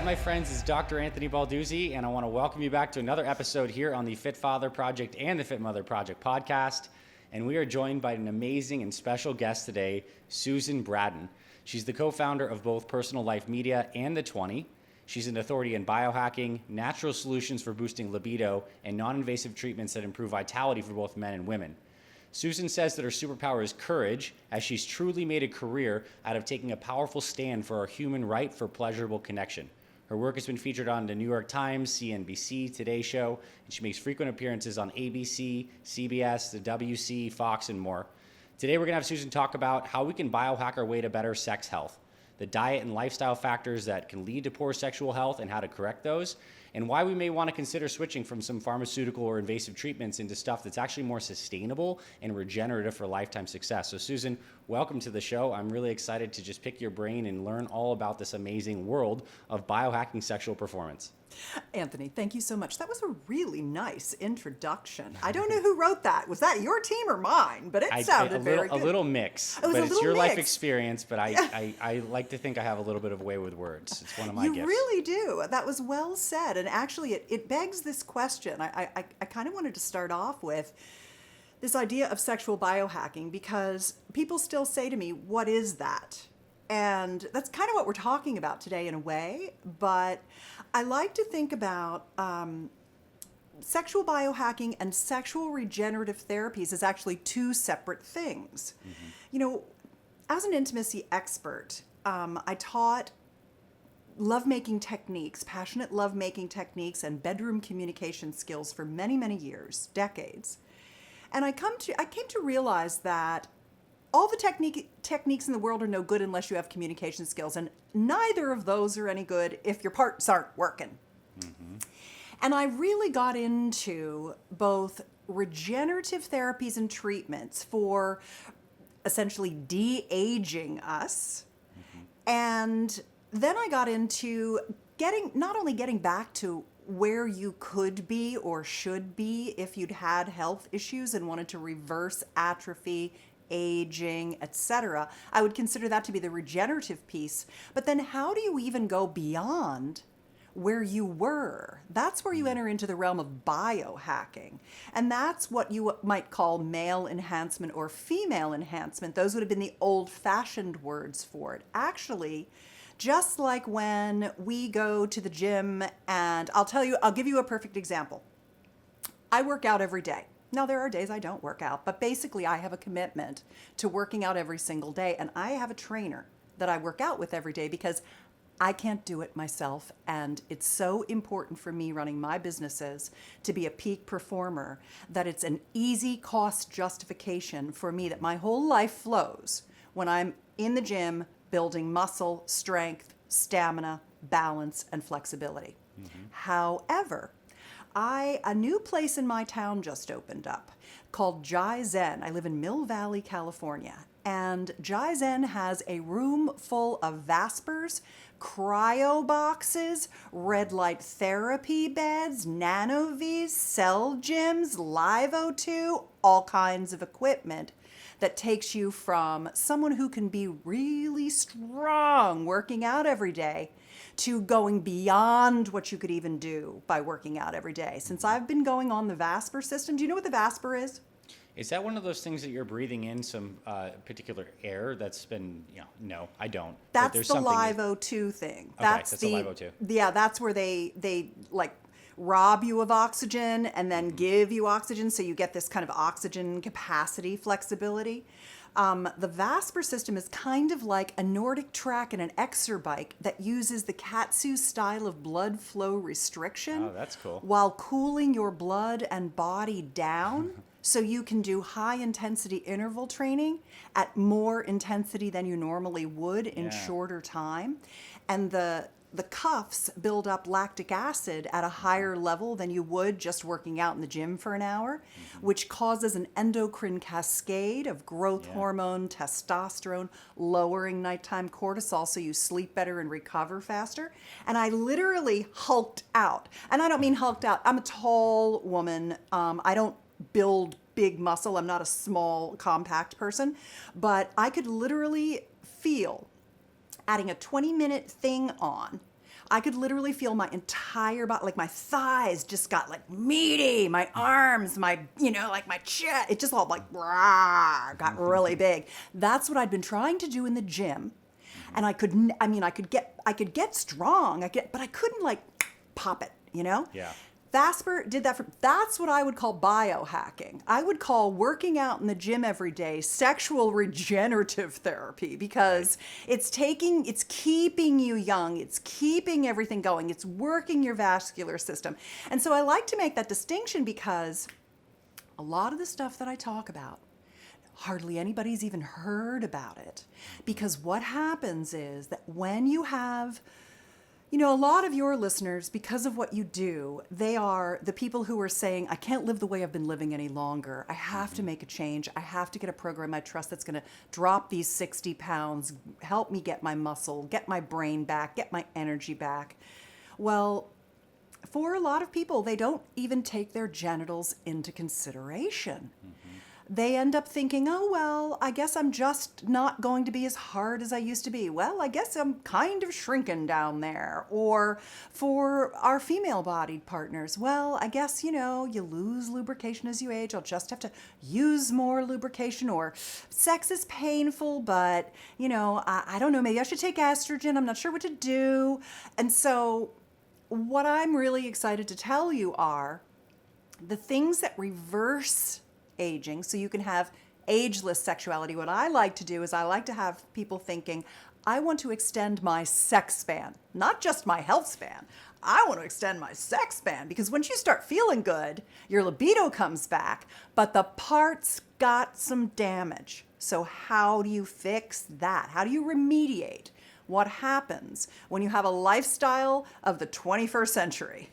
my friends? It's Dr. Anthony Balduzzi, and I want to welcome you back to another episode here on the Fit Father Project and the Fit Mother Project podcast. And we are joined by an amazing and special guest today, Susan Bratton. She's the co-founder of both Personal Life Media and The 20. She's an authority in biohacking, natural solutions for boosting libido, and non-invasive treatments that improve vitality for both men and women. Susan says that her superpower is courage, as she's truly made a career out of taking a powerful stand for our human right for pleasurable connection. Her work has been featured on the New York Times, CNBC, Today Show, and she makes frequent appearances on ABC, CBS, the WC, Fox, and more. Today we're going to have Susan talk about how we can biohack our way to better sex health, the diet and lifestyle factors that can lead to poor sexual health and how to correct those, and why we may want to consider switching from some pharmaceutical or invasive treatments into stuff that's actually more sustainable and regenerative for lifetime success. So Susan, welcome to the show. I'm really excited to just pick your brain and learn all about this amazing world of biohacking sexual performance. Anthony, thank you so much. That was a really nice introduction. I don't know who wrote that. Was that your team or mine? But it sounded very good. A little mix. But it's your life experience, but I like to think I have a little bit of way with words. It's one of my gifts. You really do. That was well said. And actually, it begs this question. I kind of wanted to start off with this idea of sexual biohacking, because people still say to me, what is that? And that's kind of what we're talking about today in a way, but I like to think about sexual biohacking and sexual regenerative therapies as actually two separate things. Mm-hmm. You know, as an intimacy expert, I taught lovemaking techniques, passionate lovemaking techniques, and bedroom communication skills for many, many years, decades. And I came to realize that all the techniques in the world are no good unless you have communication skills, and neither of those are any good if your parts aren't working. Mm-hmm. And I really got into both regenerative therapies and treatments for essentially de-aging us, mm-hmm. and then I got into not only getting back to where you could be or should be if you'd had health issues and wanted to reverse atrophy, aging, etc. I would consider that to be the regenerative piece. But then how do you even go beyond where you were? That's where you enter into the realm of biohacking. And that's what you might call male enhancement or female enhancement. Those would have been the old-fashioned words for it. Actually, just like when we go to the gym, and I'll give you a perfect example. I work out every day. Now, there are days I don't work out, but basically I have a commitment to working out every single day, and I have a trainer that I work out with every day because I can't do it myself, and it's so important for me running my businesses to be a peak performer that it's an easy cost justification for me that my whole life flows when I'm in the gym building muscle, strength, stamina, balance, and flexibility. Mm-hmm. However, a new place in my town just opened up called Jai Zen. I live in Mill Valley, California. And Jai Zen has a room full of Vaspers, cryo boxes, red light therapy beds, nano-Vs, cell gyms, live O2, all kinds of equipment that takes you from someone who can be really strong working out every day to going beyond what you could even do by working out every day. Since I've been going on the Vasper system, do you know what the Vasper is? Is that one of those things that you're breathing in some particular air that's been, no, I don't. That's the live O2 thing. Okay, that's the live O2. Yeah, that's where they like rob you of oxygen and then give you oxygen, so you get this kind of oxygen capacity flexibility. The Vasper system is kind of like a Nordic track and an exerbike that uses the Katsu style of blood flow restriction. Oh, that's cool. While cooling your blood and body down so you can do high intensity interval training at more intensity than you normally would in shorter time. And the cuffs build up lactic acid at a higher level than you would just working out in the gym for an hour, which causes an endocrine cascade of growth hormone, testosterone, lowering nighttime cortisol so you sleep better and recover faster. And I literally hulked out. And I don't mean hulked out. I'm a tall woman. I don't build big muscle. I'm not a small, compact person. But I could literally feel adding a 20-minute thing on, I could literally feel my entire body, like my thighs just got like meaty, my arms, my, like my chest, it just all like, got really big. That's what I'd been trying to do in the gym. And I could get strong, but I couldn't like pop it, Yeah. Vasper did that that's what I would call biohacking. I would call working out in the gym every day sexual regenerative therapy, because it's keeping you young, it's keeping everything going, it's working your vascular system. And so I like to make that distinction, because a lot of the stuff that I talk about, hardly anybody's even heard about it. Because what happens is that when you have, a lot of your listeners, because of what you do, they are the people who are saying, I can't live the way I've been living any longer. I have to make a change. I have to get a program I trust that's going to drop these 60 pounds, help me get my muscle, get my brain back, get my energy back. Well, for a lot of people, they don't even take their genitals into consideration. They end up thinking, oh, well, I guess I'm just not going to be as hard as I used to be. Well, I guess I'm kind of shrinking down there. Or for our female-bodied partners, well, I guess, you lose lubrication as you age. I'll just have to use more lubrication. Or sex is painful, but, I don't know, maybe I should take estrogen. I'm not sure what to do. And so what I'm really excited to tell you are the things that reverse aging, so you can have ageless sexuality. What I like to do is I like to have people thinking, I want to extend my sex span, not just my health span. I want to extend my sex span, because once you start feeling good, your libido comes back, but the parts got some damage. So how do you fix that? How do you remediate what happens when you have a lifestyle of the 21st century?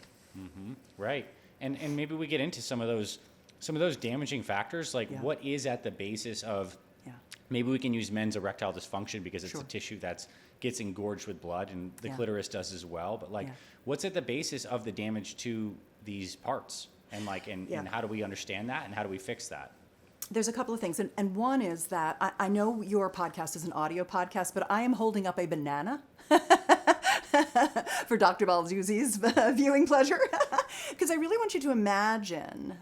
Right. And maybe we get into some of those damaging factors, like what is at the basis of, maybe we can use men's erectile dysfunction because it's a tissue that gets engorged with blood, and the clitoris does as well. But what's at the basis of the damage to these parts? And and how do we understand that, and how do we fix that? There's a couple of things. And one is that I know your podcast is an audio podcast, but I am holding up a banana for Dr. Balduzzi's viewing pleasure, because I really want you to imagine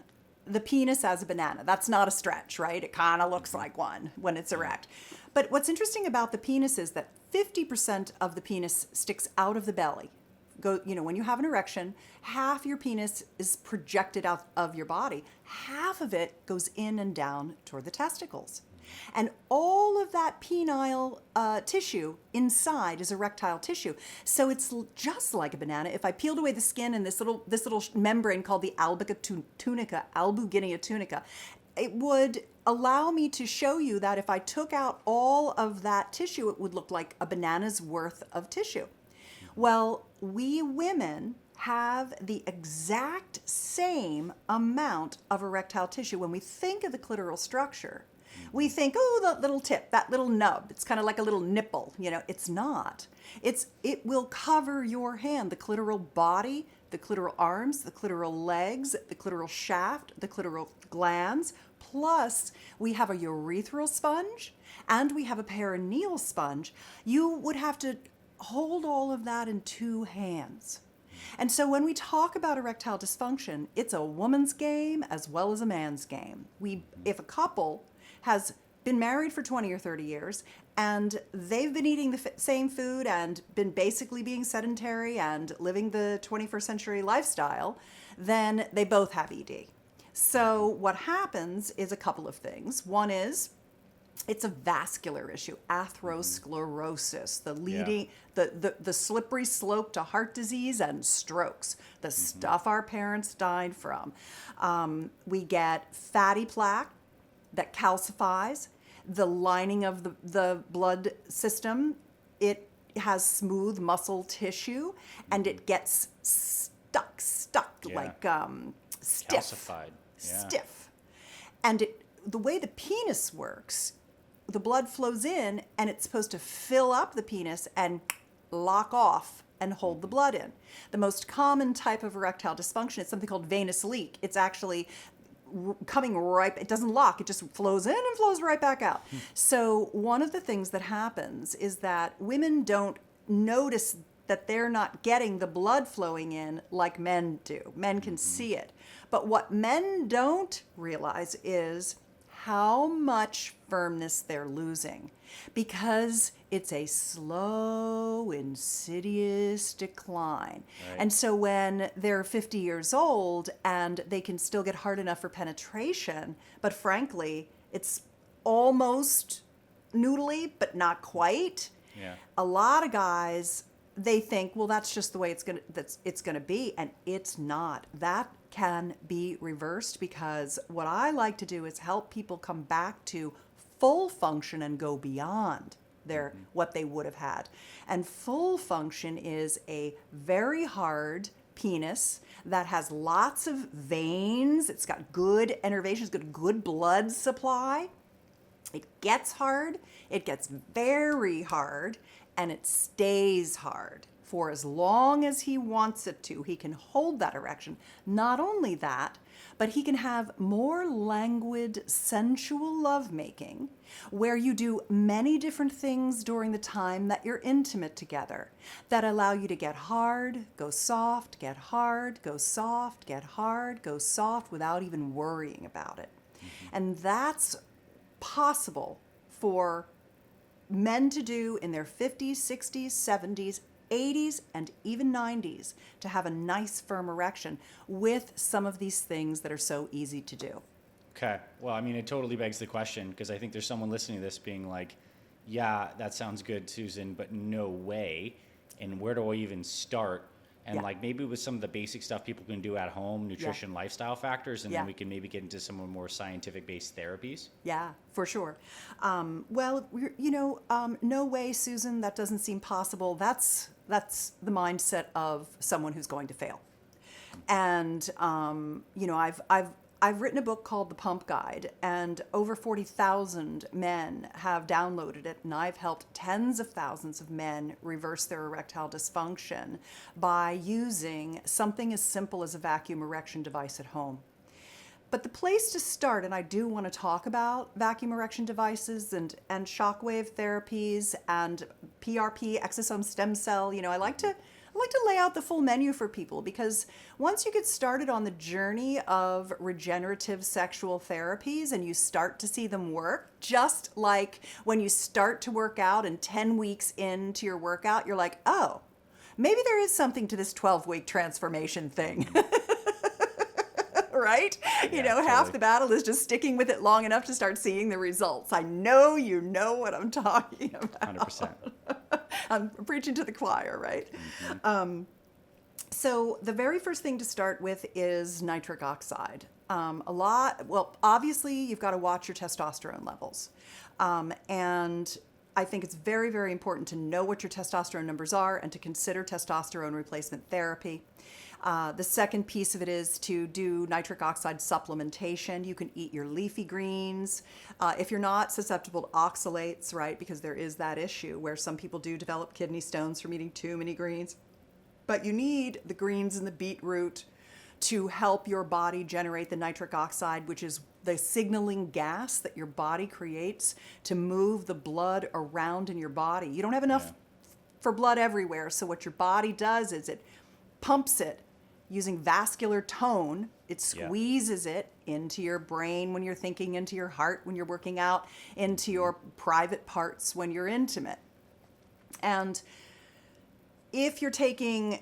the penis as a banana. That's not a stretch, right? It kind of looks like one when it's erect. But what's interesting about the penis is that 50% of the penis sticks out of the belly. When you have an erection, half your penis is projected out of your body. Half of it goes in and down toward the testicles. And all of that penile tissue inside is erectile tissue. So it's just like a banana. If I peeled away the skin and this little membrane called the albuginea tunica, it would allow me to show you that if I took out all of that tissue, it would look like a banana's worth of tissue. Well, we women have the exact same amount of erectile tissue. When we think of the clitoral structure, we think, oh, that little tip, that little nub. It's kind of like a little nipple. It's not. It will cover your hand, the clitoral body, the clitoral arms, the clitoral legs, the clitoral shaft, the clitoral glands. Plus, we have a urethral sponge and we have a perineal sponge. You would have to hold all of that in two hands. And so when we talk about erectile dysfunction, it's a woman's game as well as a man's game. If a couple has been married for 20 or 30 years and they've been eating the same food and been basically being sedentary and living the 21st century lifestyle, then they both have ED. So what happens is a couple of things. One is it's a vascular issue, atherosclerosis, the slippery slope to heart disease and strokes, the stuff our parents died from. We get fatty plaque that calcifies the lining of the blood system. It has smooth muscle tissue, and it gets stuck, like stiff. Calcified. Yeah. Stiff. And the way the penis works, the blood flows in, and it's supposed to fill up the penis and lock off and hold the blood in. The most common type of erectile dysfunction is something called venous leak. It's actually coming right, it doesn't lock, it just flows in and flows right back out. So one of the things that happens is that women don't notice that they're not getting the blood flowing in like men do. Men can see it. But what men don't realize is how much firmness they're losing, because it's a slow, insidious decline. Right. And so when they're 50 years old and they can still get hard enough for penetration, but frankly, it's almost noodly, but not quite. Yeah. A lot of guys, they think, well, that's just the way it's gonna be, and it's not. That can be reversed, because what I like to do is help people come back to full function and go beyond their what they would have had. And full function is a very hard penis that has lots of veins. It's got good innervation, it's got good blood supply. It gets hard, it gets very hard, and it stays hard for as long as he wants it to. He can hold that erection. Not only that, but he can have more languid, sensual lovemaking, where you do many different things during the time that you're intimate together that allow you to get hard, go soft, get hard, go soft, get hard, go soft, without even worrying about it. And that's possible for men to do in their 50s, 60s, 70s, 80s, and even 90s, to have a nice firm erection with some of these things that are so easy to do. Okay. Well, I mean, it totally begs the question, because I think there's someone listening to this being like, yeah, that sounds good, Susan, but no way. And where do I even start? And Yeah. like maybe with some of the basic stuff people can do at home, nutrition, lifestyle factors, and Yeah. then we can maybe get into some of the more scientific-based therapies. Yeah, for sure. Well, no way, Susan, that doesn't seem possible. That's the mindset of someone who's going to fail. And I've written a book called The Pump Guide, and over 40,000 men have downloaded it, and I've helped tens of thousands of men reverse their erectile dysfunction by using something as simple as a vacuum erection device at home. But the place to start, and I do want to talk about vacuum erection devices and shockwave therapies and PRP, exosome stem cell. I like to lay out the full menu for people, because once you get started on the journey of regenerative sexual therapies and you start to see them work, just like when you start to work out and 10 weeks into your workout, you're like, oh, maybe there is something to this 12-week transformation thing. Right? Yeah, half totally. the battle is just sticking with it long enough to start seeing the results. I know you know what I'm talking about. 100%. I'm preaching to the choir, right? So the very first thing to start with is nitric oxide. Obviously, you've got to watch your testosterone levels. And I think it's very, very important to know what your testosterone numbers are and to consider testosterone replacement therapy. The second piece of it is to do nitric oxide supplementation. You can eat your leafy greens. If you're not susceptible to oxalates, right, because there is that issue where some people do develop kidney stones from eating too many greens. But you need the greens and the beetroot to help your body generate the nitric oxide, which is the signaling gas that your body creates to move the blood around in your body. You don't have enough for blood everywhere, so what your body does is it pumps it using vascular tone. It squeezes it into your brain when you're thinking, into your heart when you're working out, into your private parts when you're intimate. And if you're using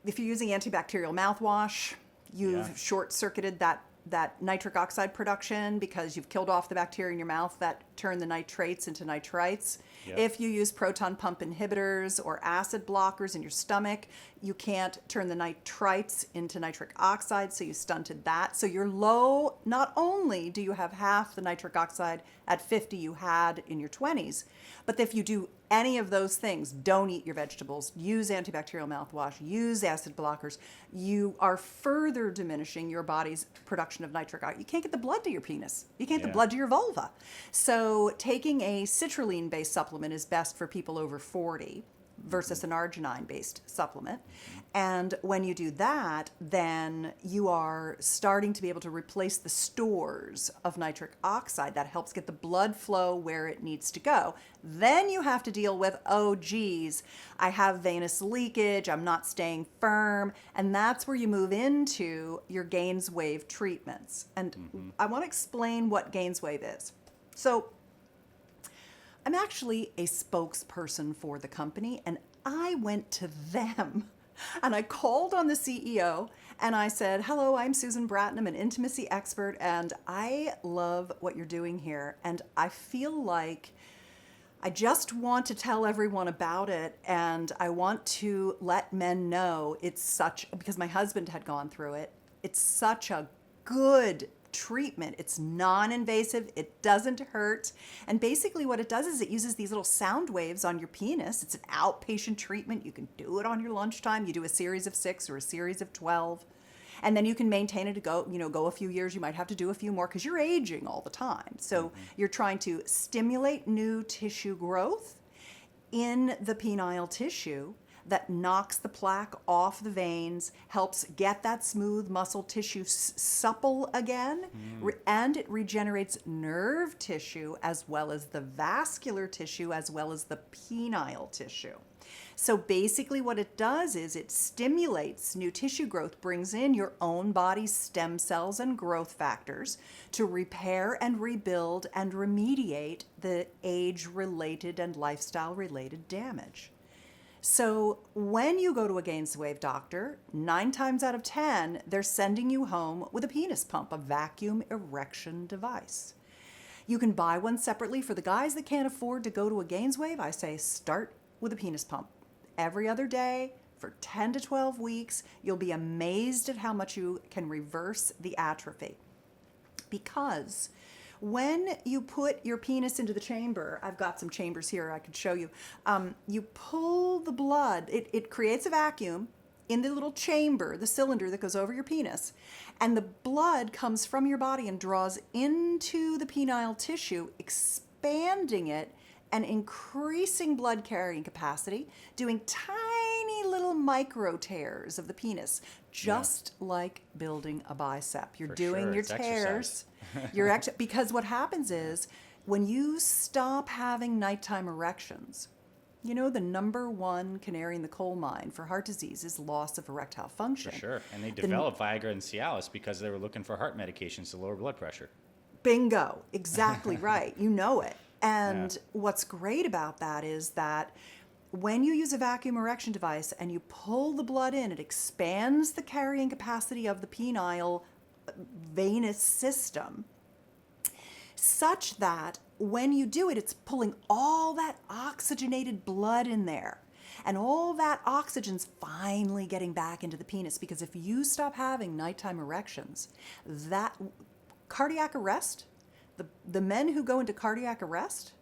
antibacterial mouthwash, you've short-circuited that nitric oxide production, because you've killed off the bacteria in your mouth that turn the nitrates into nitrites. Yep. If you use proton pump inhibitors or acid blockers in your stomach, you can't turn the nitrites into nitric oxide, so you stunted that. So you're low. Not only do you have half the nitric oxide at 50 you had in your 20s, but if you do any of those things, don't eat your vegetables, use antibacterial mouthwash, use acid blockers, you are further diminishing your body's production of nitric oxide. You can't get the blood to your penis. You can't get the blood to your vulva. So taking a citrulline-based supplement is best for people over 40. versus an arginine-based supplement. And when you do that, then you are starting to be able to replace the stores of nitric oxide. That helps get the blood flow where it needs to go. Then you have to deal with, oh, geez, I have venous leakage, I'm not staying firm. And that's where you move into your GAINSWave treatments. And I want to explain what GAINSWave is. So I'm actually a spokesperson for the company, and I went to them and I called on the CEO and I said, hello, I'm Susan Bratton. I'm an intimacy expert and I love what you're doing here. And I feel like I just want to tell everyone about it, and I want to let men know because my husband had gone through it, it's such a good treatment. It's non-invasive, it doesn't hurt, and basically what it does is it uses these little sound waves on your penis. It's an outpatient treatment. You can do it on your lunchtime. You do a series of 6 or a series of 12, and then you can maintain it to go a few years. You might have to do a few more because you're aging all the time. So you're trying to stimulate new tissue growth in the penile tissue that knocks the plaque off the veins, helps get that smooth muscle tissue supple again, and it regenerates nerve tissue as well as the vascular tissue as well as the penile tissue. So basically what it does is it stimulates new tissue growth, brings in your own body's stem cells and growth factors to repair and rebuild and remediate the age-related and lifestyle-related damage. So when you go to a GAINSWave doctor, 9 times out of 10, they're sending you home with a penis pump, a vacuum erection device. You can buy one separately. For the guys that can't afford to go to a GAINSWave, I say start with a penis pump. Every other day for 10 to 12 weeks, you'll be amazed at how much you can reverse the atrophy. Because when you put your penis into the chamber, I've got some chambers here I could show you, you pull the blood, it creates a vacuum in the little chamber, the cylinder that goes over your penis, and the blood comes from your body and draws into the penile tissue, expanding it and increasing blood carrying capacity, doing tiny little micro tears of the penis, just like building a bicep. You're doing your tears. Because what happens is when you stop having nighttime erections, the number one canary in the coal mine for heart disease is loss of erectile function. For sure. And they developed Viagra and Cialis because they were looking for heart medications to lower blood pressure. Bingo. Exactly right. You know it. And what's great about that is that when you use a vacuum erection device and you pull the blood in, it expands the carrying capacity of the penile venous system such that when you do it, it's pulling all that oxygenated blood in there. And all that oxygen's finally getting back into the penis, because if you stop having nighttime erections, that cardiac arrest, the men who go into cardiac arrest,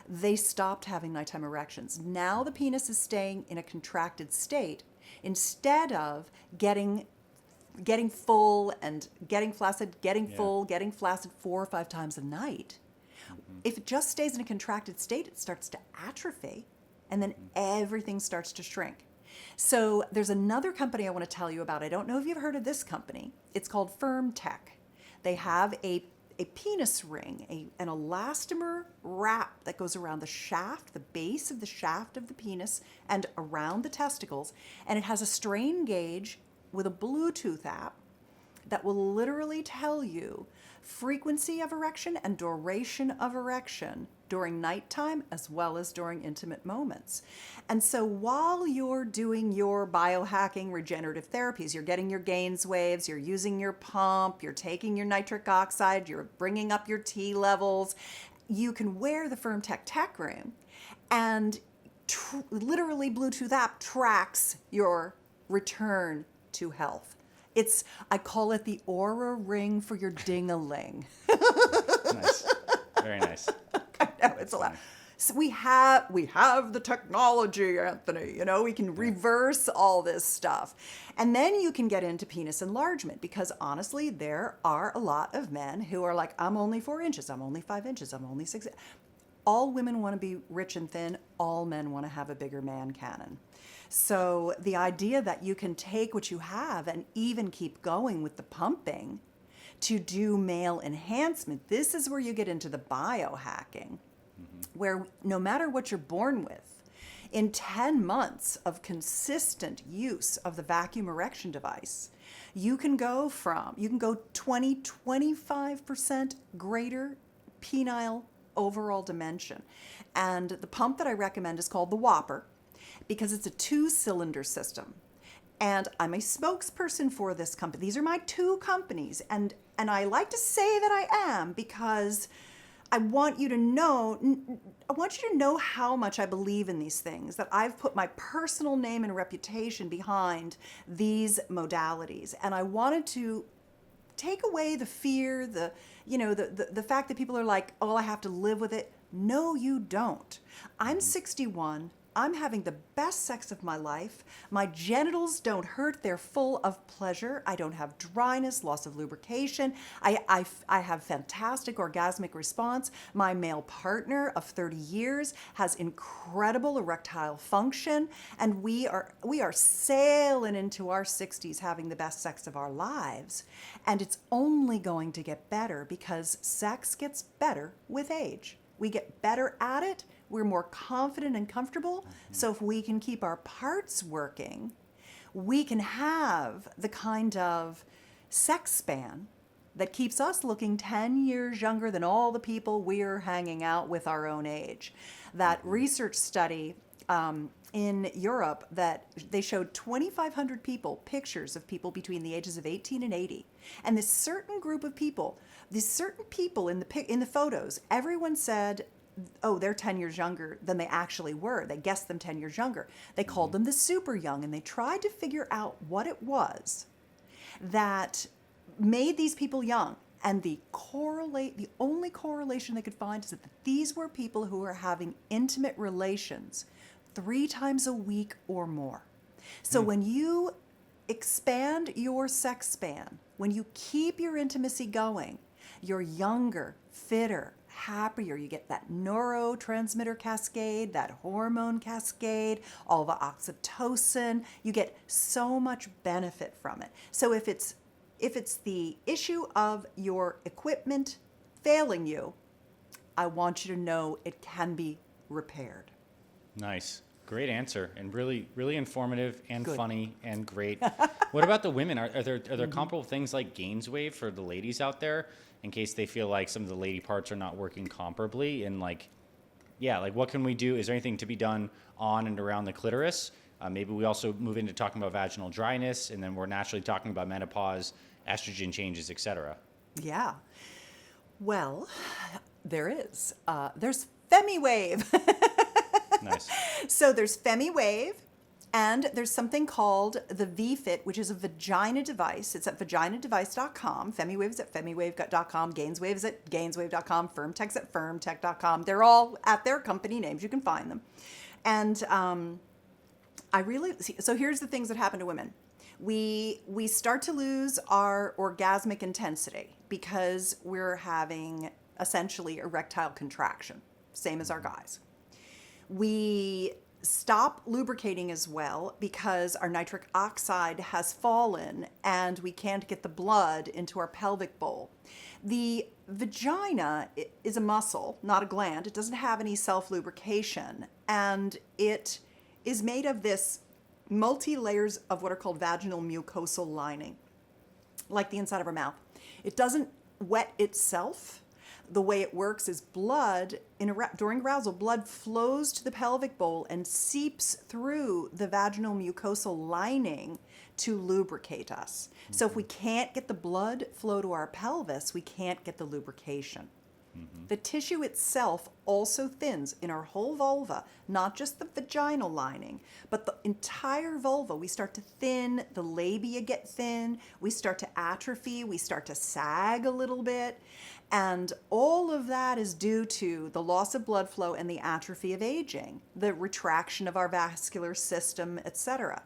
they stopped having nighttime erections. Now the penis is staying in a contracted state instead of getting full and getting flaccid, getting flaccid 4 or 5 times a night. If it just stays in a contracted state, it starts to atrophy, and then everything starts to shrink. So there's another company I want to tell you about. I don't know if you've heard of this company. It's called Tech. They have a penis ring, an elastomer wrap that goes around the shaft, the base of the shaft of the penis, and around the testicles. And it has a strain gauge with a Bluetooth app that will literally tell you frequency of erection and duration of erection during nighttime as well as during intimate moments. And so while you're doing your biohacking regenerative therapies, you're getting your GAINSWaves, you're using your pump, you're taking your nitric oxide, you're bringing up your T levels, you can wear the Tech ring, and literally Bluetooth app tracks your return to health. I call it the Aura ring for your ding-a-ling. Nice. Very nice. I know, it's a lot. So we have the technology, Anthony. We can reverse all this stuff. And then you can get into penis enlargement, because honestly, there are a lot of men who are like, I'm only 4 inches, I'm only 5 inches, I'm only 6. all women want to be rich and thin, all men want to have a bigger man cannon. So the idea that you can take what you have and even keep going with the pumping to do male enhancement, this is where you get into the biohacking, where no matter what you're born with, in 10 months of consistent use of the vacuum erection device, you can go 25% greater penile overall dimension. And the pump that I recommend is called the Whopper, because it's a 2-cylinder system. And I'm a spokesperson for this company. These are my 2 companies. And I like to say that I am because I want you to know how much I believe in these things, that I've put my personal name and reputation behind these modalities. And I wanted to take away the fear, the fact that people are like, oh, I have to live with it. No, you don't. I'm 61. I'm having the best sex of my life. My genitals don't hurt. They're full of pleasure. I don't have dryness, loss of lubrication. I have fantastic orgasmic response. My male partner of 30 years has incredible erectile function. And we are sailing into our 60s having the best sex of our lives. And it's only going to get better because sex gets better with age. We get better at it. We're more confident and comfortable. So if we can keep our parts working, we can have the kind of sex span that keeps us looking 10 years younger than all the people we're hanging out with our own age. That research study in Europe, that they showed 2,500 people, pictures of people between the ages of 18 and 80. And this certain group of people, in the photos, everyone said, oh, they're 10 years younger than they actually were. They guessed them 10 years younger. They called them the super young, and they tried to figure out what it was that made these people young. And the only correlation they could find is that these were people who were having intimate relations 3 times a week or more. So when you expand your sex span, when you keep your intimacy going, you're younger, fitter, happier. You get that neurotransmitter cascade, that hormone cascade, all the oxytocin. You get so much benefit from it. So if it's the issue of your equipment failing you, I want you to know it can be repaired. Nice. Great answer, and really, really informative and Good. funny and great. What about the women? Are there comparable things like GAINSWave for the ladies out there, in case they feel like some of the lady parts are not working comparably? And what can we do? Is there anything to be done on and around the clitoris? Maybe we also move into talking about vaginal dryness, and then we're naturally talking about menopause, estrogen changes, etc. Yeah. Well, there is. There's FemiWave. Nice. So there's FemiWave, and there's something called the V-Fit, which is a vagina device. It's at vaginadevice.com. FemiWave is at femiwave.com. GAINSWave is at gainswave.com. FirmTech's at firmtech.com. They're all at their company names. You can find them. And so here's the things that happen to women. We start to lose our orgasmic intensity because we're having essentially erectile contraction, same as our guys. We stop lubricating as well because our nitric oxide has fallen and we can't get the blood into our pelvic bowl. The vagina is a muscle, not a gland. It doesn't have any self-lubrication, and it is made of this multi-layers of what are called vaginal mucosal lining, like the inside of our mouth. It doesn't wet itself. The way it works is blood, during arousal, blood flows to the pelvic bowl and seeps through the vaginal mucosal lining to lubricate us. Mm-hmm. So if we can't get the blood flow to our pelvis, we can't get the lubrication. Mm-hmm. The tissue itself also thins in our whole vulva, not just the vaginal lining, but the entire vulva. We start to thin, the labia get thin, we start to atrophy, we start to sag a little bit. And all of that is due to the loss of blood flow and the atrophy of aging, the retraction of our vascular system, etc.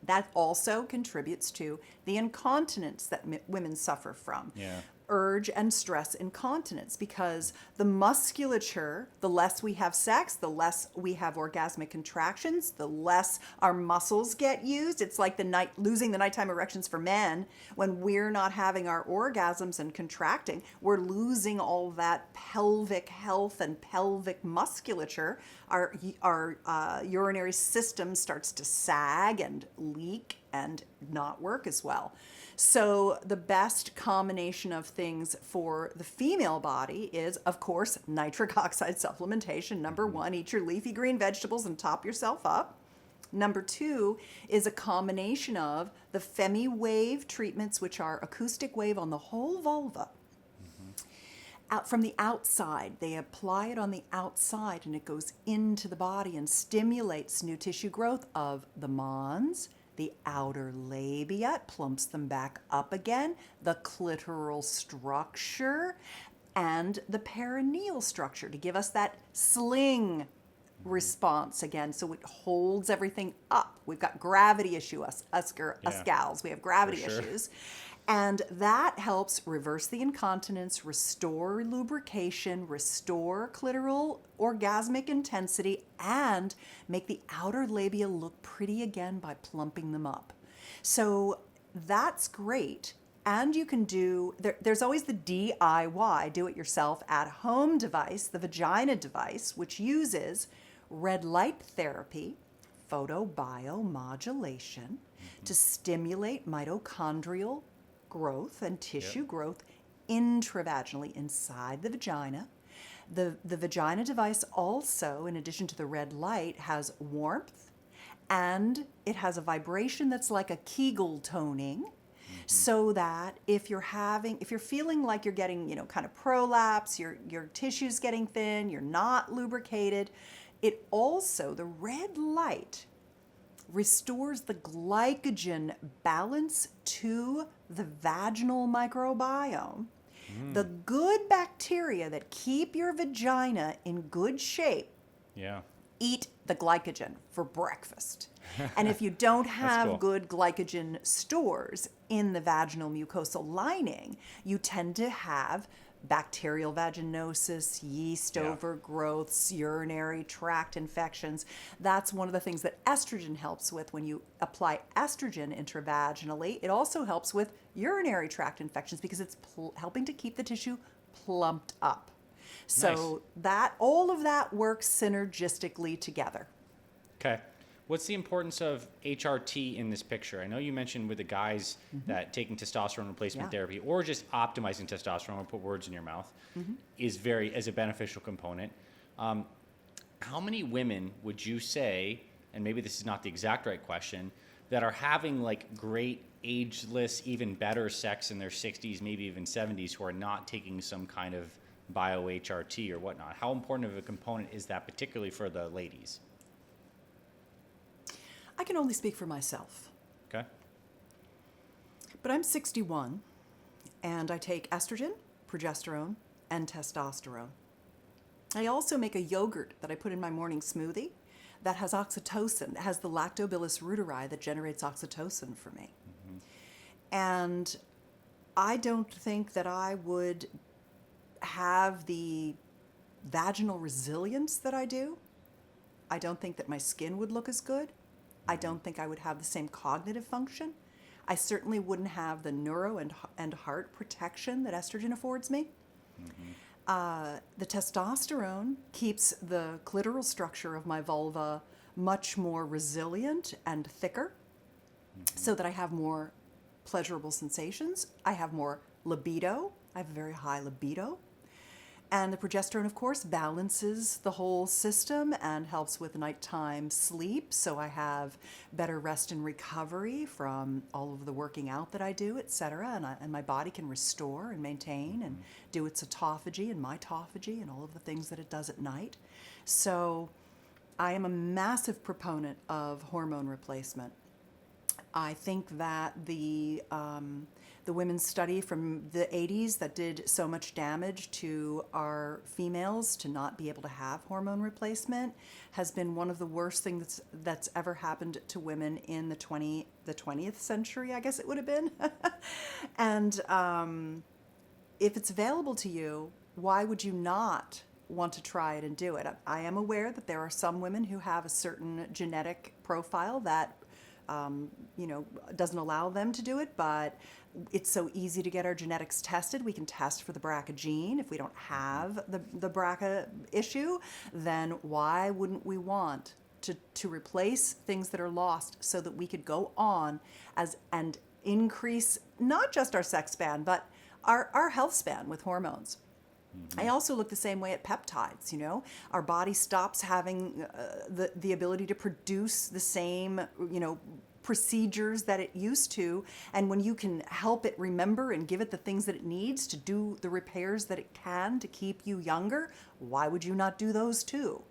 That also contributes to the incontinence that women suffer from. Yeah. urge and stress incontinence, because the musculature, the less we have sex, the less we have orgasmic contractions, the less our muscles get used. It's like losing the nighttime erections for men. When we're not having our orgasms and contracting, we're losing all that pelvic health and pelvic musculature. Our urinary system starts to sag and leak and not work as well. So the best combination of things for the female body is, of course, nitric oxide supplementation. Number one, eat your leafy green vegetables and top yourself up. Number two is a combination of the FemiWave treatments, which are acoustic wave on the whole vulva. Out from the outside, they apply it on the outside, and it goes into the body and stimulates new tissue growth of the mons, the outer labia, it plumps them back up again, the clitoral structure, and the perineal structure to give us that sling response again. So it holds everything up. We've got gravity issue, us gals. We have gravity issues. And that helps reverse the incontinence, restore lubrication, restore clitoral orgasmic intensity, and make the outer labia look pretty again by plumping them up. So that's great. And you can there's always the DIY, do-it-yourself at-home device, the vagina device, which uses red light therapy, photobiomodulation, to stimulate mitochondrial growth and tissue growth intravaginally inside the vagina. The vagina device also, in addition to the red light, has warmth, and it has a vibration that's like a Kegel toning, so that if you're feeling like you're getting, kind of prolapse, your tissue's getting thin, you're not lubricated, the red light restores the glycogen balance to the vaginal microbiome. The good bacteria that keep your vagina in good shape eat the glycogen for breakfast. And if you don't have good glycogen stores in the vaginal mucosal lining, you tend to have bacterial vaginosis, yeast overgrowths, urinary tract infections. That's one of the things that estrogen helps with. When you apply estrogen intravaginally, it also helps with urinary tract infections because it's helping to keep the tissue plumped up. So all of that works synergistically together. Okay. What's the importance of HRT in this picture? I know you mentioned with the guys that taking testosterone replacement therapy or just optimizing testosterone, I'll put words in your mouth, is as a beneficial component. How many women would you say, and maybe this is not the exact right question, that are having like great ageless, even better sex in their 60s, maybe even 70s, who are not taking some kind of bio-HRT or whatnot? How important of a component is that, particularly for the ladies? I can only speak for myself. Okay. But I'm 61, and I take estrogen, progesterone, and testosterone. I also make a yogurt that I put in my morning smoothie that has oxytocin. It has the Lactobacillus reuteri that generates oxytocin for me. And I don't think that I would have the vaginal resilience that I do. I don't think that my skin would look as good. I don't think I would have the same cognitive function. I certainly wouldn't have the neuro and heart protection that estrogen affords me. The testosterone keeps the clitoral structure of my vulva much more resilient and thicker, so that I have more pleasurable sensations. I have more libido. I have a very high libido. And the progesterone, of course, balances the whole system and helps with nighttime sleep. So I have better rest and recovery from all of the working out that I do, et cetera. And my body can restore and maintain and do its autophagy and mitophagy and all of the things that it does at night. So I am a massive proponent of hormone replacement. I think that the women's study from the 80s that did so much damage to our females to not be able to have hormone replacement has been one of the worst things that's ever happened to women in the 20th century, I guess it would have been. And if it's available to you, why would you not want to try it and do it? I am aware that there are some women who have a certain genetic profile that doesn't allow them to do it, but it's so easy to get our genetics tested. We can test for the BRCA gene. If we don't have the BRCA issue, then why wouldn't we want to replace things that are lost so that we could go on and increase not just our sex span, but our health span with hormones. I also look the same way at peptides. Our body stops having the ability to produce the same, procedures that it used to. And when you can help it remember and give it the things that it needs to do the repairs that it can to keep you younger, why would you not do those too?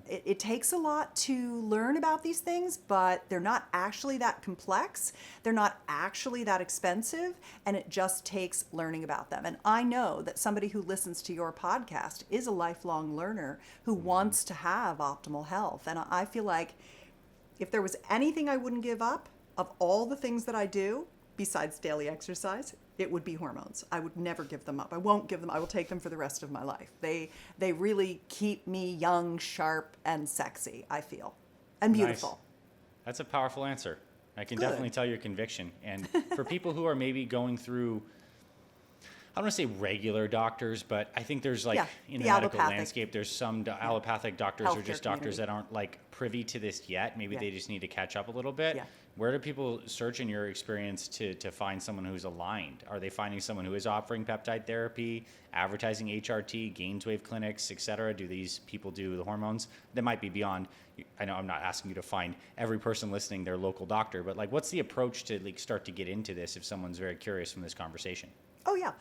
It takes a lot to learn about these things, but they're not actually that complex. They're not actually that expensive, and it just takes learning about them. And I know that somebody who listens to your podcast is a lifelong learner who wants to have optimal health. And I feel like if there was anything I wouldn't give up of all the things that I do, besides daily exercise, it would be hormones. I would never give them up. I won't give them. I will take them for the rest of my life. They really keep me young, sharp, and sexy, I feel, and beautiful. Nice. That's a powerful answer. I can Good. definitely tell your conviction. And for people who are maybe going through, I don't want to say regular doctors, but I think there's in the medical landscape, there's some allopathic doctors or just doctors that aren't privy to this yet. Maybe they just need to catch up a little bit. Yeah. Where do people search in your experience to find someone who's aligned? Are they finding someone who is offering peptide therapy, advertising HRT, GAINSWave clinics, et cetera? Do these people do the hormones? That might be beyond. I know I'm not asking you to find every person listening their local doctor, but what's the approach to start to get into this if someone's very curious from this conversation? Oh, yeah.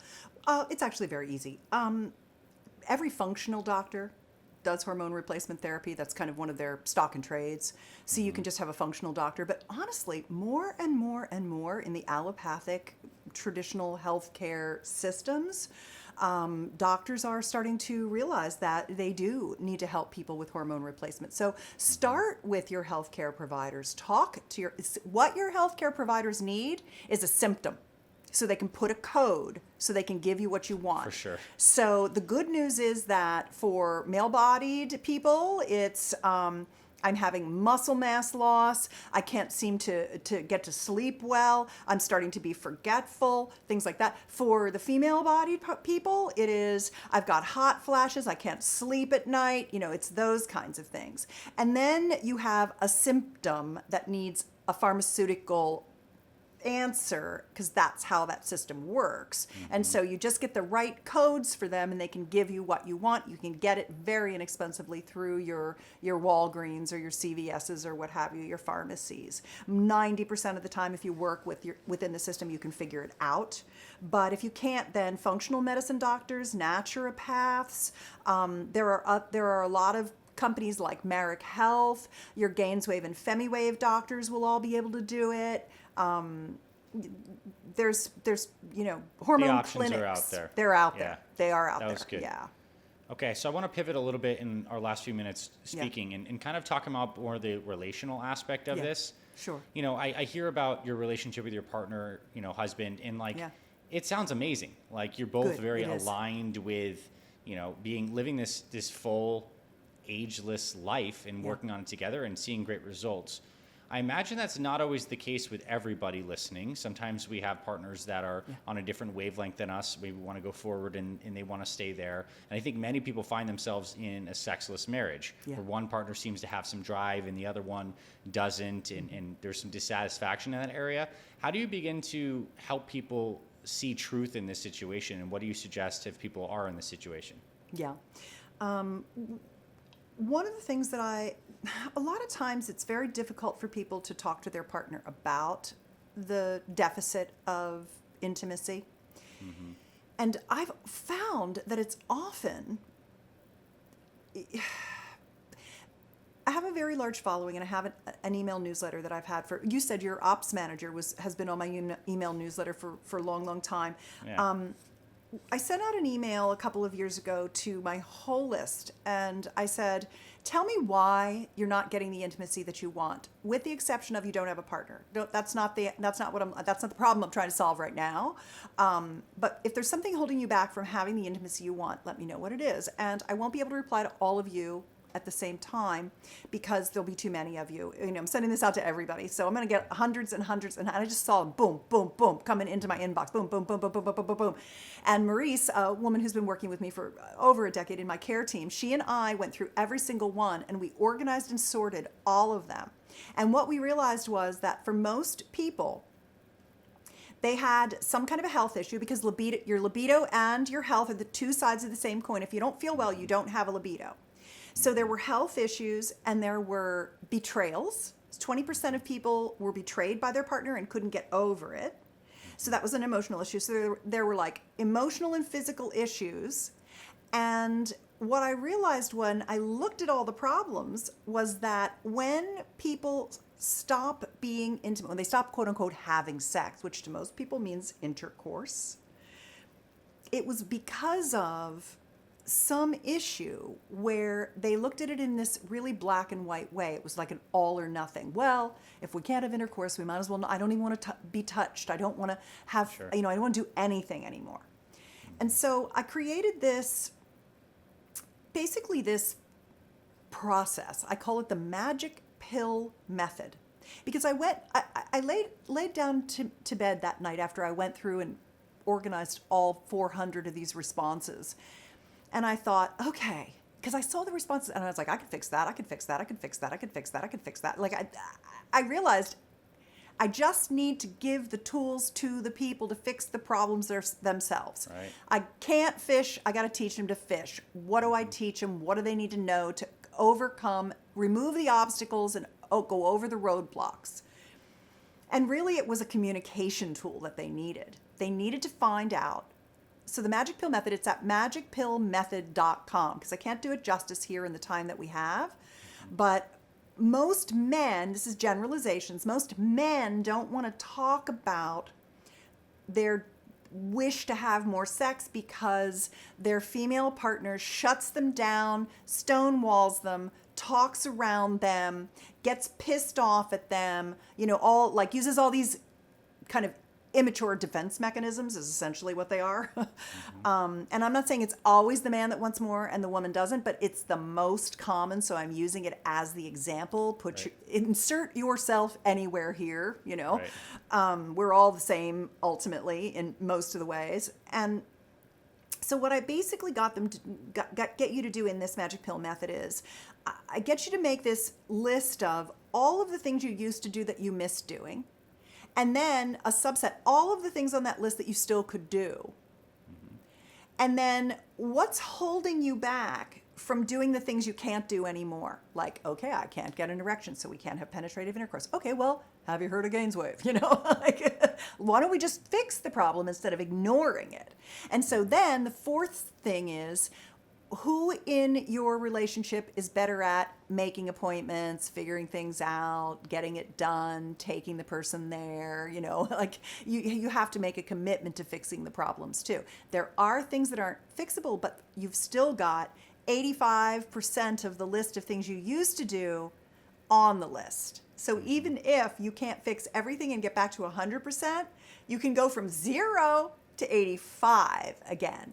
It's actually very easy. Every functional doctor does hormone replacement therapy. That's kind of one of their stock and trades. So you can just have a functional doctor. But honestly, more and more and more in the allopathic traditional healthcare systems, doctors are starting to realize that they do need to help people with hormone replacement. So start with your healthcare providers. Talk to what your healthcare providers need is a symptom. So they can put a code, so they can give you what you want. For sure. So the good news is that for male-bodied people, it's I'm having muscle mass loss. I can't seem to get to sleep well. I'm starting to be forgetful, things like that. For the female-bodied people, it is I've got hot flashes. I can't sleep at night. It's those kinds of things. And then you have a symptom that needs a pharmaceutical answer, because that's how that system works. And so you just get the right codes for them and they can give you what you want. You can get it very inexpensively through your Walgreens or your CVS's or what have you, your pharmacies. 90% of the time, if you work within the system, you can figure it out. But if you can't, then functional medicine doctors, naturopaths, there are a lot of companies like Marek Health, your GAINSWave and FemiWave doctors will all be able to do it. There's hormone the options clinics. Are out there. They're out Yeah. there. They are out That there. was good. Yeah. Okay, so I want to pivot a little bit in our last few minutes speaking and kind of talking about more the relational aspect of this. Sure. I hear about your relationship with your partner, husband, and it sounds amazing. You're both Good. very It is. aligned with, living this full ageless life and working on it together and seeing great results. I imagine that's not always the case with everybody listening. Sometimes we have partners that are on a different wavelength than us. Maybe want to go forward and they want to stay there. And I think many people find themselves in a sexless marriage where one partner seems to have some drive and the other one doesn't, and there's some dissatisfaction in that area. How do you begin to help people see truth in this situation, and what do you suggest if people are in this situation? Yeah. One of the things that a lot of times it's very difficult for people to talk to their partner about the deficit of intimacy. Mm-hmm. And I've found that it's often, I have a very large following, and I have an email newsletter that I've had for, you said your ops manager has been on my email newsletter for a long, long time. Yeah. I sent out an email a couple of years ago to my whole list, and I said, tell me why you're not getting the intimacy that you want, with the exception of you don't have a partner. That's not the problem I'm trying to solve right now. But if there's something holding you back from having the intimacy you want, let me know what it is. And I won't be able to reply to all of you at the same time because there'll be too many of you. I'm sending this out to everybody. So I'm going to get hundreds and hundreds. And I just saw them, boom, boom, boom, coming into my inbox. Boom, boom, boom, boom, boom, boom, boom, boom, boom. And Maurice, a woman who's been working with me for over a decade in my care team, she and I went through every single one and we organized and sorted all of them. And what we realized was that for most people, they had some kind of a health issue because your libido and your health are the two sides of the same coin. If you don't feel well, you don't have a libido. So there were health issues and there were betrayals. 20% of people were betrayed by their partner and couldn't get over it. So that was an emotional issue. So there were like emotional and physical issues. And what I realized when I looked at all the problems was that when people stop being intimate, when they stop quote unquote having sex, which to most people means intercourse, it was because of some issue where they looked at it in this really black and white way. It was like an all or nothing. Well, if we can't have intercourse, we might as well. I don't even want to be touched. I don't want to have, Sure. I don't want to do anything anymore. And so I created basically this process. I call it the magic pill method, because I laid down to bed that night after I went through and organized all 400 of these responses. And I thought, okay, because I saw the responses and I was like, I could fix that. I could fix that. I could fix that. I could fix that. I could fix that. Like I realized I just need to give the tools to the people to fix the problems themselves. Right. I can't fish. I got to teach them to fish. What do I teach them? What do they need to know to overcome, remove the obstacles and go over the roadblocks? And really it was a communication tool that they needed. They needed to find out. So the Magic Pill Method, it's at magicpillmethod.com, because I can't do it justice here in the time that we have. But most men, this is generalizations, most men don't want to talk about their wish to have more sex because their female partner shuts them down, stonewalls them, talks around them, gets pissed off at them, uses all these kind of immature defense mechanisms is essentially what they are. And I'm not saying it's always the man that wants more and the woman doesn't, but it's the most common. So I'm using it as the example. Insert yourself anywhere here, Right. We're all the same ultimately in most of the ways. And so what I basically got them to get you to do in this Magic Pill Method is I get you to make this list of all of the things you used to do that you miss doing. And then a subset, all of the things on that list that you still could do. Mm-hmm. And then what's holding you back from doing the things you can't do anymore? Like, okay, I can't get an erection, so we can't have penetrative intercourse. Okay, well, have you heard of GAINSWave? Why don't we just fix the problem instead of ignoring it? And so then the fourth thing is, who in your relationship is better at making appointments, figuring things out, getting it done, taking the person there, you have to make a commitment to fixing the problems too. There are things that aren't fixable, but you've still got 85% of the list of things you used to do on the list. So even if you can't fix everything and get back to 100%, you can go from 0 to 85 again.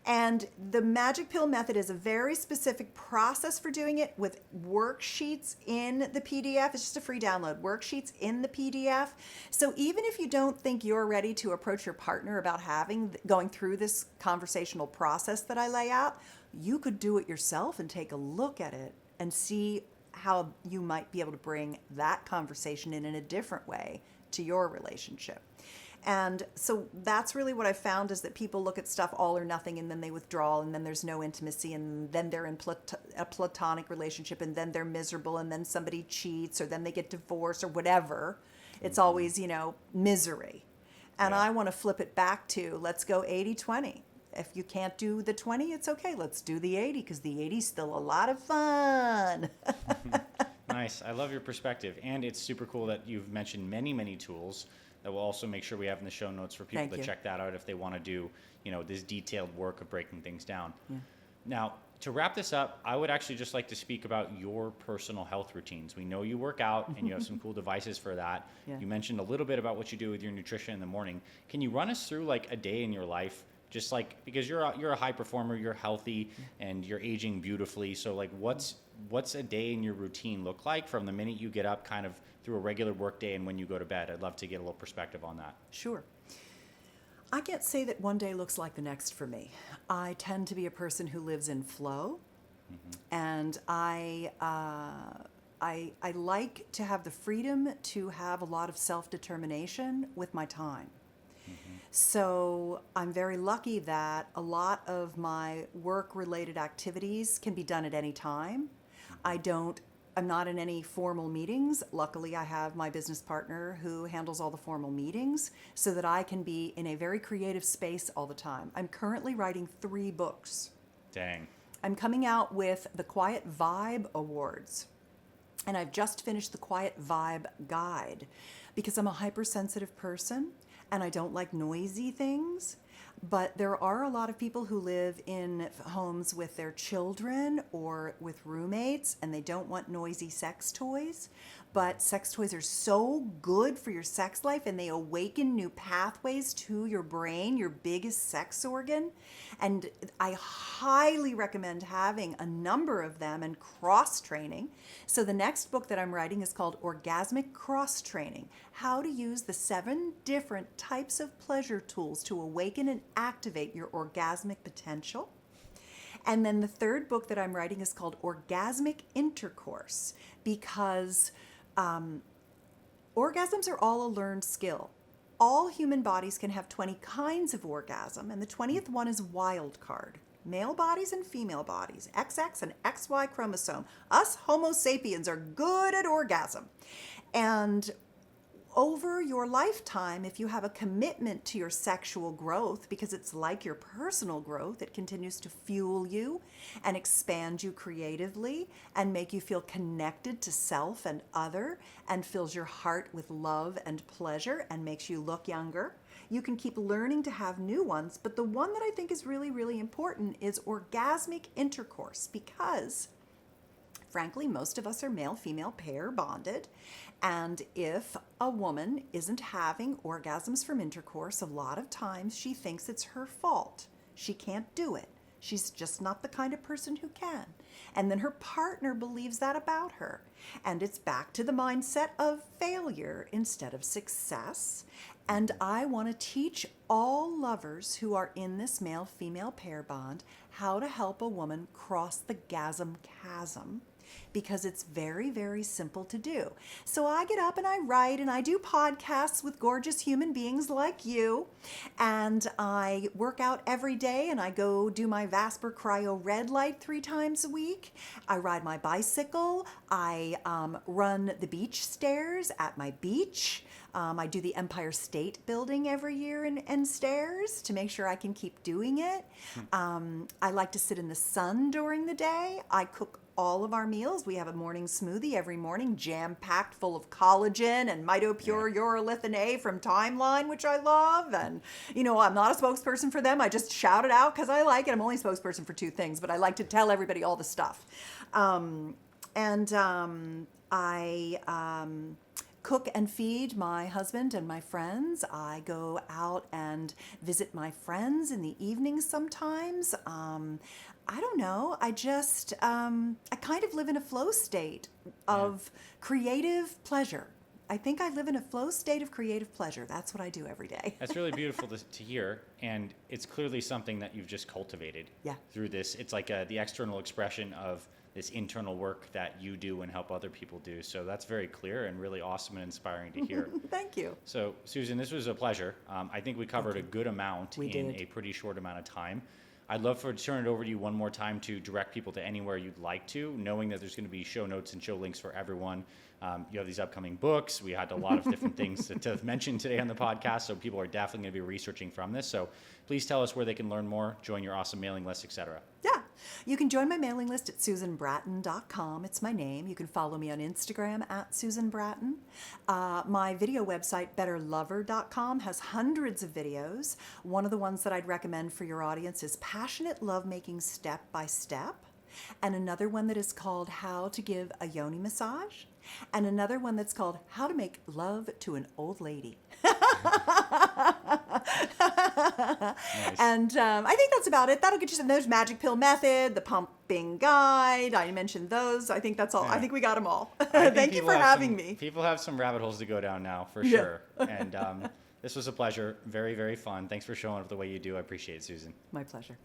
And the Magic Pill Method is a very specific process for doing it with worksheets in the PDF. It's just a free download, worksheets in the PDF. So even if you don't think you're ready to approach your partner about going through this conversational process that I lay out, you could do it yourself and take a look at it and see how you might be able to bring that conversation in a different way to your relationship. And so that's really what I found, is that people look at stuff all or nothing, and then they withdraw, and then there's no intimacy, and then they're in a platonic relationship, and then they're miserable, and then somebody cheats, or then they get divorced, or whatever. It's always, misery. And I want to flip it back to, let's go 80-20. If you can't do the 20, it's okay. Let's do the 80, because the 80 is still a lot of fun. Nice. I love your perspective. And it's super cool that you've mentioned many, many tools that we'll also make sure we have in the show notes for people Thank to you. check that out if they want to do, this detailed work of breaking things down. Yeah. Now, to wrap this up, I would actually just like to speak about your personal health routines. We know you work out and you have some cool devices for that. Yeah. You mentioned a little bit about what you do with your nutrition in the morning. Can you run us through like a day in your life? Just like, because you're a high performer, you're healthy, and you're aging beautifully. So like, what's a day in your routine look like from the minute you get up kind of through a regular work day and when you go to bed? I'd love to get a little perspective on that. Sure. I can't say that one day looks like the next for me. I tend to be a person who lives in flow, and I like to have the freedom to have a lot of self-determination with my time. So I'm very lucky that a lot of my work-related activities can be done at any time. I'm not in any formal meetings. Luckily, I have my business partner who handles all the formal meetings so that I can be in a very creative space all the time. I'm currently writing 3 books. Dang. I'm coming out with the Quiet Vibe Awards. And I've just finished the Quiet Vibe Guide because I'm a hypersensitive person and I don't like noisy things. But there are a lot of people who live in homes with their children or with roommates, and they don't want noisy sex toys. But sex toys are so good for your sex life, and they awaken new pathways to your brain, your biggest sex organ. And I highly recommend having a number of them and cross-training. So the next book that I'm writing is called Orgasmic Cross-Training: How to Use the 7 Different Types of Pleasure Tools to Awaken and Activate Your Orgasmic Potential. And then the third book that I'm writing is called Orgasmic Intercourse, because orgasms are all a learned skill. All human bodies can have 20 kinds of orgasm, and the 20th one is wild card. Male bodies and female bodies, XX and XY chromosome. Us Homo sapiens are good at orgasm. And over your lifetime, if you have a commitment to your sexual growth, because it's like your personal growth, it continues to fuel you and expand you creatively and make you feel connected to self and other, and fills your heart with love and pleasure and makes you look younger. You can keep learning to have new ones, but the one that I think is really, really important is orgasmic intercourse, because frankly, most of us are male-female pair bonded. And if a woman isn't having orgasms from intercourse, a lot of times she thinks it's her fault. She can't do it. She's just not the kind of person who can. And then her partner believes that about her. And it's back to the mindset of failure instead of success. And I want to teach all lovers who are in this male-female pair bond how to help a woman cross the gasm chasm, because it's very, very simple to do. So I get up and I write and I do podcasts with gorgeous human beings like you, and I work out every day, and I go do my Vasper Cryo Red Light 3 times a week. I ride my bicycle. I run the beach stairs at my beach. I do the Empire State Building every year and stairs to make sure I can keep doing it. I like to sit in the sun during the day. I cook all of our meals. We have a morning smoothie every morning, jam-packed full of collagen and MitoPure urolithin A from Timeline, which I love. And, I'm not a spokesperson for them. I just shout it out because I like it. I'm only a spokesperson for 2 things, but I like to tell everybody all the stuff. I cook and feed my husband and my friends. I go out and visit my friends in the evenings sometimes. I don't know. I just, I kind of live in a flow state of creative pleasure. I think I live in a flow state of creative pleasure. That's what I do every day. That's really beautiful to hear. And it's clearly something that you've just cultivated through this. It's like the external expression of this internal work that you do and help other people do. So that's very clear and really awesome and inspiring to hear. Thank you. So Susan, this was a pleasure. I think we covered a good amount in a pretty short amount of time. I'd love to turn it over to you one more time to direct people to anywhere you'd like to, knowing that there's going to be show notes and show links for everyone. You have these upcoming books. We had a lot of different things to mention today on the podcast, so people are definitely going to be researching from this. So please tell us where they can learn more, join your awesome mailing list, etc. Yeah. You can join my mailing list at susanbratton.com. It's my name. You can follow me on Instagram at Susan Bratton. My video website, betterlover.com, has hundreds of videos. One of the ones that I'd recommend for your audience is Passionate Lovemaking Step by Step, and another one that is called How to Give a Yoni Massage, and another one that's called How to Make Love to an Old Lady. Nice. And I think that's about it. That'll get you some. There's Magic Pill Method, the Pumping Guide. I mentioned those. I think that's all. Yeah. I think we got them all. I think Thank you people for have having some- me. People have some rabbit holes to go down now, for Yeah. sure. And this was a pleasure. Very, very fun. Thanks for showing up the way you do. I appreciate it, Susan. My pleasure.